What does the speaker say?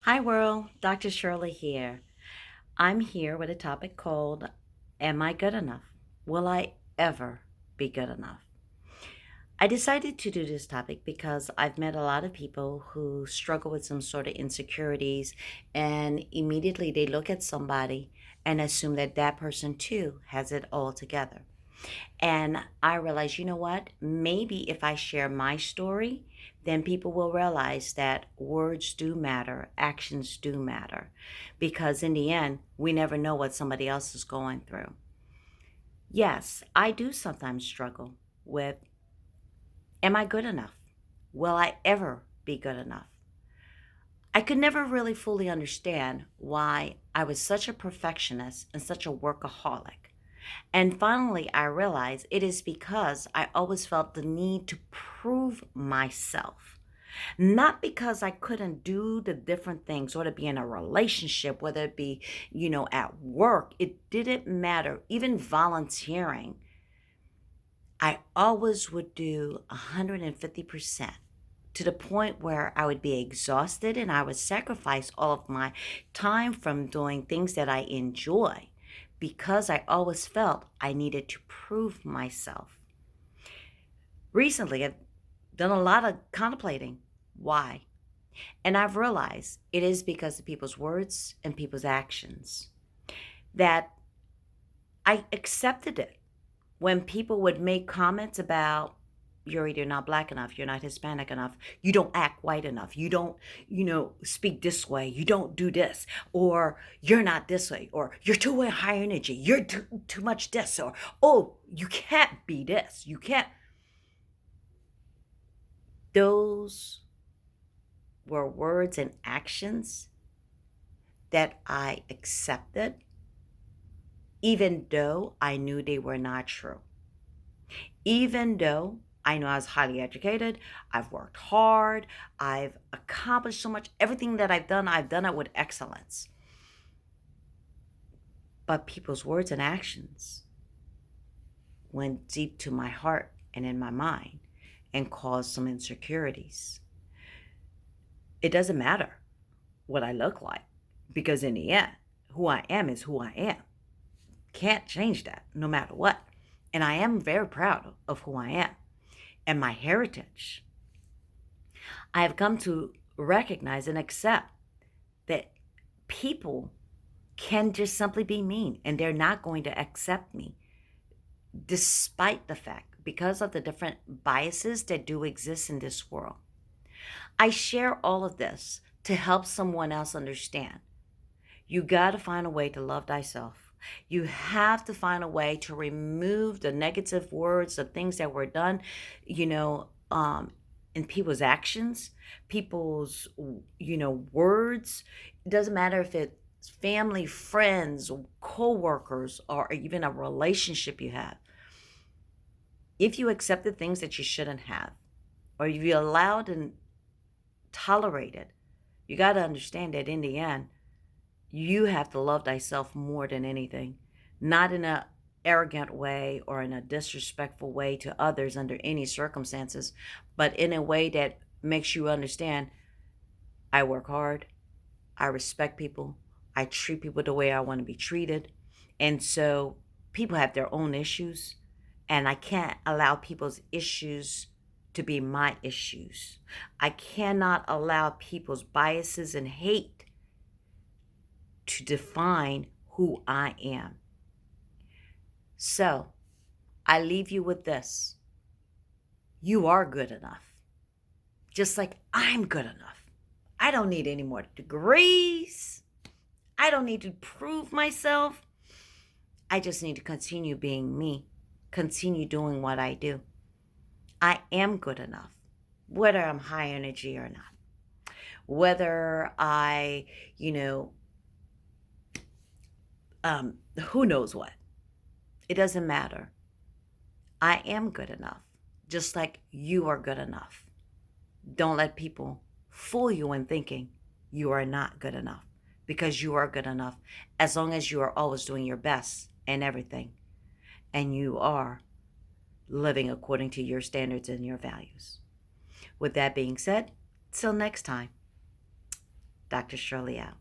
Hi, world. Dr. Shirley here. I'm here with a topic called Am I Good Enough? Will I ever be good enough? I decided to do this topic because I've met a lot of people who struggle with some sort of insecurities, and immediately they look at somebody and assume that that person too has it all together. And I realized, you know what? Maybe if I share my story, then people will realize that words do matter, actions do matter, because in the end, we never know what somebody else is going through. Yes, I do sometimes struggle with, am I good enough? Will I ever be good enough? I could never really fully understand why I was such a perfectionist and such a workaholic. And finally, I realized it is because I always felt the need to prove myself. Not because I couldn't do the different things, whether it be in a relationship, whether it be, at work, it didn't matter. Even volunteering, I always would do 150% to the point where I would be exhausted and I would sacrifice all of my time from doing things that I enjoy because I always felt I needed to prove myself. Recently, I've done a lot of contemplating why. And I've realized it is because of people's words and people's actions that I accepted it. When people would make comments about, you're either not black enough, you're not Hispanic enough, you don't act white enough, you don't, speak this way, you don't do this, or you're not this way, or you're too high energy, you're too much this, or, oh, you can't be this, you can't. Those were words and actions that I accepted, even though I knew they were not true. Even though I know I was highly educated, I've worked hard, I've accomplished so much. Everything that I've done it with excellence. But people's words and actions went deep to my heart and in my mind and caused some insecurities. It doesn't matter what I look like because in the end, who I am is who I am. Can't change that no matter what. And I am very proud of who I am and my heritage. I have come to recognize and accept that people can just simply be mean and they're not going to accept me, despite the fact, because of the different biases that do exist in this world. I share all of this to help someone else understand. You got to find a way to love thyself. You have to find a way to remove the negative words, the things that were done, you know, um, in people's actions, people's, words. It doesn't matter if it's family, friends, co-workers, or even a relationship you have. If you accept the things that you shouldn't have, or if you allowed and tolerated, you got to understand that in the end, you have to love thyself more than anything, not in a arrogant way or in a disrespectful way to others under any circumstances, but in a way that makes you understand I work hard, I respect people, I treat people the way I want to be treated. And so people have their own issues, and I can't allow people's issues to be my issues. I cannot allow people's biases and hate to define who I am. So I leave you with this. You are good enough, just like I'm good enough. I don't need any more degrees. I don't need to prove myself. I just need to continue being me, continue doing what I do. I am good enough, whether I'm high energy or not, whether I, you know, who knows what. It doesn't matter. I am good enough, just like you are good enough. Don't let people fool you in thinking you are not good enough, because you are good enough as long as you are always doing your best in everything and you are living according to your standards and your values. With that being said, till next time. Dr. Shirley out.